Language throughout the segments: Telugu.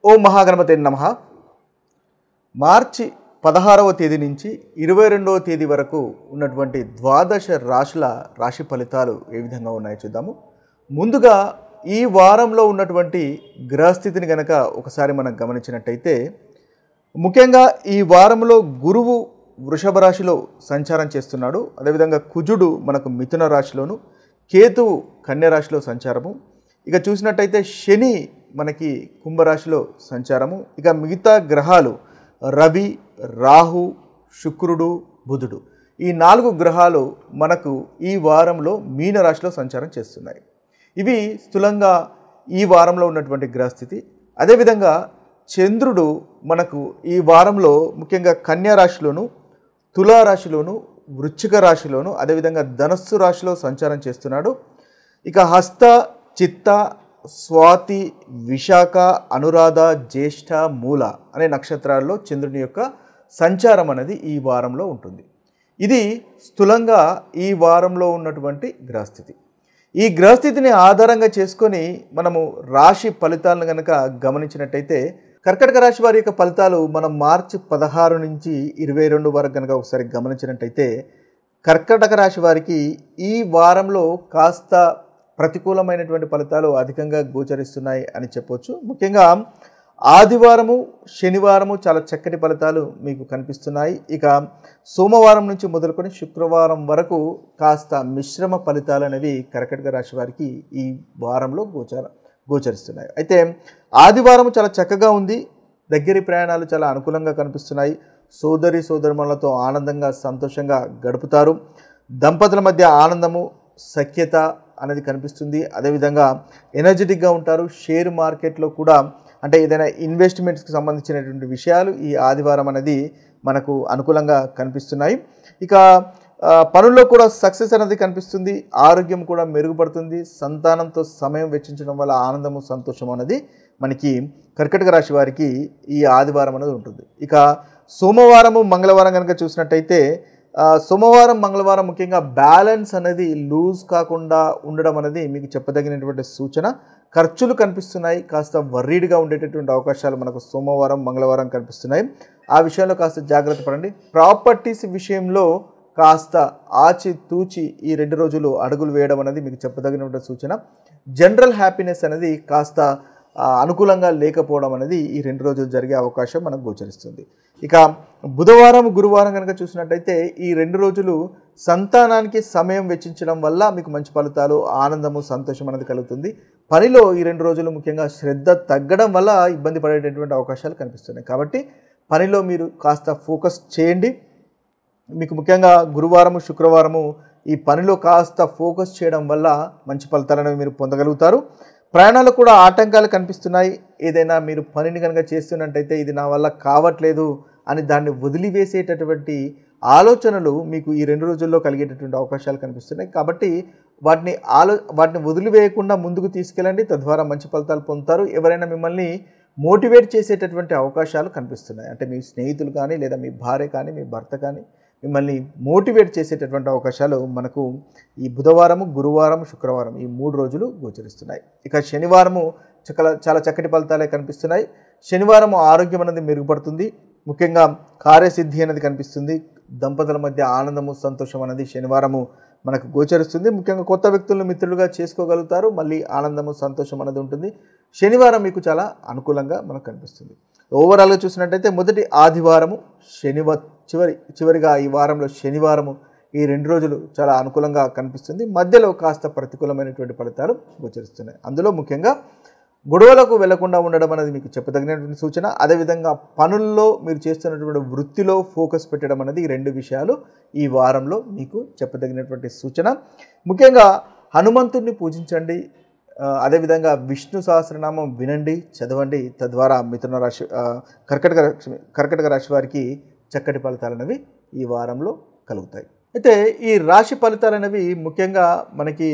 ఓం మహాగణపతే నమః. మార్చి 16వ తేదీ నుంచి 22వ తేదీ వరకు ఉన్నటువంటి ద్వాదశ రాశుల రాశి ఫలితాలు ఏ విధంగా ఉన్నాయో చూద్దాము. ముందుగా ఈ వారంలో ఉన్నటువంటి గ్రహస్థితిని గనక ఒకసారి మనం గమనించినట్టయితే, ముఖ్యంగా ఈ వారంలో గురువు వృషభ రాశిలో సంచారం చేస్తున్నాడు. అదేవిధంగా కుజుడు మనకు మిథున రాశిలోను, కేతువు కన్య రాశిలో సంచారము. ఇక చూసినట్టయితే శని మనకి కుంభరాశిలో సంచారము. ఇక మిగతా గ్రహాలు రవి, రాహు, శుక్రుడు, బుధుడు, ఈ 4 గ్రహాలు మనకు ఈ వారంలో మీన రాశిలో సంచారం చేస్తున్నాయి. ఇవి స్థూలంగా ఈ వారంలో ఉన్నటువంటి గ్రహస్థితి. అదేవిధంగా చంద్రుడు మనకు ఈ వారంలో ముఖ్యంగా కన్యా రాశిలోను, తులారాశిలోను, వృశ్చిక రాశిలోను, అదేవిధంగా ధనస్సు రాశిలో సంచారం చేస్తున్నాడు. ఇక హస్త, చిత్త, స్వాతి, విశాఖ, అనురాధ, జ్యేష్ఠ, మూల అనే నక్షత్రాల్లో చంద్రుని యొక్క సంచారం అనేది ఈ వారంలో ఉంటుంది. ఇది స్థూలంగా ఈ వారంలో ఉన్నటువంటి గ్రహస్థితి. ఈ గ్రహస్థితిని ఆధారంగా చేసుకొని మనము రాశి ఫలితాలను కనుక గమనించినట్టయితే, కర్కాటక రాశి వారి యొక్క ఫలితాలు మనం మార్చి 16 నుంచి 22 వరకు కనుక ఒకసారి గమనించినట్టయితే, కర్కాటక రాశి వారికి ఈ వారంలో కాస్త ప్రతికూలమైనటువంటి ఫలితాలు అధికంగా గోచరిస్తున్నాయి అని చెప్పొచ్చు. ముఖ్యంగా ఆదివారము, శనివారము చాలా చక్కటి ఫలితాలు మీకు కనిపిస్తున్నాయి. ఇక సోమవారం నుంచి మొదలుకొని శుక్రవారం వరకు కాస్త మిశ్రమ ఫలితాలు అనేవి కర్కాటక రాశి వారికి ఈ వారంలో గోచరిస్తున్నాయి. అయితే ఆదివారం చాలా చక్కగా ఉంది. దగ్గరి ప్రయాణాలు చాలా అనుకూలంగా కనిపిస్తున్నాయి. సోదరి సోదరుమణులతో ఆనందంగా సంతోషంగా గడుపుతారు. దంపతుల మధ్య ఆనందము, సఖ్యత అనేది కనిపిస్తుంది. అదేవిధంగా ఎనర్జెటిక్గా ఉంటారు. షేర్ మార్కెట్లో కూడా అంటే ఏదైనా ఇన్వెస్ట్మెంట్స్కి సంబంధించినటువంటి విషయాలు ఈ ఆదివారం అనేది మనకు అనుకూలంగా కనిపిస్తున్నాయి. ఇక పనుల్లో కూడా సక్సెస్ అనేది కనిపిస్తుంది. ఆరోగ్యం కూడా మెరుగుపడుతుంది. సంతానంతో సమయం వెచ్చించడం వల్ల ఆనందము, సంతోషం అనేది మనకి కర్కాటక రాశి వారికి ఈ ఆదివారం అనేది ఉంటుంది. ఇక సోమవారము, మంగళవారం కనుక చూసినట్టయితే, సోమవారం, మంగళవారం ముఖ్యంగా బ్యాలెన్స్ అనేది లూజ్ కాకుండా ఉండడం అనేది మీకు చెప్పదగినటువంటి సూచన. ఖర్చులు కనిపిస్తున్నాయి. కాస్త వర్రీడ్గా ఉండేటటువంటి అవకాశాలు మనకు సోమవారం, మంగళవారం కనిపిస్తున్నాయి. ఆ విషయంలో కాస్త జాగ్రత్త పడండి. ప్రాపర్టీస్ విషయంలో కాస్త ఆచి తూచి ఈ 2 రోజులు అడుగులు వేయడం అనేది మీకు చెప్పదగినటువంటి సూచన. జనరల్ హ్యాపీనెస్ అనేది కాస్త అనుకూలంగా లేకపోవడం అనేది ఈ 2 రోజులు జరిగే అవకాశం మనకు గోచరిస్తుంది. ఇక బుధవారం, గురువారం కనుక చూసినట్టయితే, ఈ 2 రోజులు సంతానానికి సమయం వెచ్చించడం వల్ల మీకు మంచి ఫలితాలు, ఆనందము, సంతోషం అనేది కలుగుతుంది. పనిలో ఈ 2 రోజులు ముఖ్యంగా శ్రద్ధ తగ్గడం వల్ల ఇబ్బంది పడేటటువంటి అవకాశాలు కనిపిస్తున్నాయి. కాబట్టి పనిలో మీరు కాస్త ఫోకస్ చేయండి. మీకు ముఖ్యంగా గురువారము, శుక్రవారము ఈ పనిలో కాస్త ఫోకస్ చేయడం వల్ల మంచి ఫలితాలను మీరు పొందగలుగుతారు. ప్రయాణాలు కూడా ఆటంకాలు కనిపిస్తున్నాయి. ఏదైనా మీరు పనిని కనుక చేస్తున్నట్టయితే ఇది నా వల్ల కావట్లేదు అని దాన్ని వదిలివేసేటటువంటి ఆలోచనలు మీకు ఈ 2 రోజుల్లో కలిగేటటువంటి అవకాశాలు కనిపిస్తున్నాయి. కాబట్టి వాటిని వదిలివేయకుండా ముందుకు తీసుకెళ్ళండి. తద్వారా మంచి ఫలితాలు పొందుతారు. ఎవరైనా మిమ్మల్ని మోటివేట్ చేసేటటువంటి అవకాశాలు కనిపిస్తున్నాయి. అంటే మీ స్నేహితులు కానీ, లేదా మీ భార్య కానీ, మీ భర్త కానీ మిమ్మల్ని మోటివేట్ చేసేటటువంటి అవకాశాలు మనకు ఈ బుధవారము, గురువారం, శుక్రవారం ఈ 3 రోజులు గోచరిస్తున్నాయి. ఇక శనివారము చాలా చక్కటి ఫలితాలే కనిపిస్తున్నాయి. శనివారము ఆరోగ్యం అనేది మెరుగుపడుతుంది. ముఖ్యంగా కార్యసిద్ధి అనేది కనిపిస్తుంది. దంపతుల మధ్య ఆనందము, సంతోషం అనేది శనివారము మనకు గోచరిస్తుంది. ముఖ్యంగా కొత్త వ్యక్తులను మిత్రులుగా చేసుకోగలుగుతారు. మళ్ళీ ఆనందము, సంతోషం అనేది ఉంటుంది. శనివారం మీకు చాలా అనుకూలంగా మనకు కనిపిస్తుంది. ఓవరాల్గా చూసినట్టయితే మొదటి ఆదివారము, చివరిగా ఈ వారంలో శనివారము ఈ 2 రోజులు చాలా అనుకూలంగా కనిపిస్తుంది. మధ్యలో కాస్త ప్రతికూలమైనటువంటి ఫలితాలు గోచరిస్తున్నాయి. అందులో ముఖ్యంగా గొడవలకు వెళ్లకుండా ఉండడం అనేది మీకు చెప్పదగినటువంటి సూచన. అదేవిధంగా పనుల్లో మీరు చేస్తున్నటువంటి వృత్తిలో ఫోకస్ పెట్టడం అనేది ఈ 2 విషయాలు ఈ వారంలో మీకు చెప్పదగినటువంటి సూచన. ముఖ్యంగా హనుమంతుడిని పూజించండి. అదేవిధంగా విష్ణు సహస్రనామం వినండి, చదవండి. తద్వారా మిథున రాశి, కర్కాటక రాశి వారికి చక్కటి ఫలితాలు అనేవి ఈ వారంలో కలుగుతాయి. అయితే ఈ రాశి ఫలితాలు అనేవి ముఖ్యంగా మనకి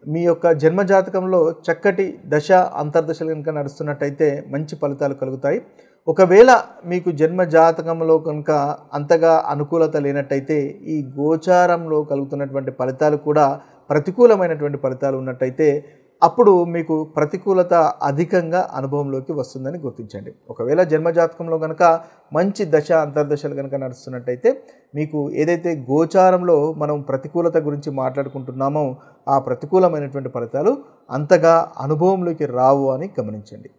మీ యొక్క జన్మజాతకంలో చక్కటి దశ, అంతర్దశలు కనుక నడుస్తున్నట్టయితే మంచి ఫలితాలు కలుగుతాయి. ఒకవేళ మీకు జన్మజాతకంలో కనుక అంతగా అనుకూలత లేనట్టయితే ఈ గోచారంలో కలుగుతున్నటువంటి ఫలితాలు కూడా ప్రతికూలమైనటువంటి ఫలితాలు ఉన్నట్టయితే అప్పుడు మీకు ప్రతికూలత అధికంగా అనుభవంలోకి వస్తుందని గుర్తించండి. ఒకవేళ జన్మజాతకంలో కనుక మంచి దశ అంతర్దశలు కనుక నడుస్తున్నట్టయితే మీకు ఏదైతే గోచారంలో మనం ప్రతికూలత గురించి మాట్లాడుకుంటున్నామో ఆ ప్రతికూలమైనటువంటి ఫలితాలు అంతగా అనుభవంలోకి రావు అని గమనించండి.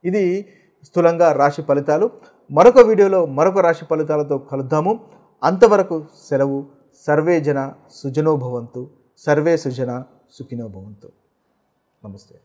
ఇది స్థూలంగా రాశి ఫలితాలు. మరొక వీడియోలో మరొక రాశి ఫలితాలతో కలుద్దాము. అంతవరకు సెలవు. సర్వే జన సుజనో భవంతు. సర్వే సుజన సుఖినో భవంతు. నమస్తే.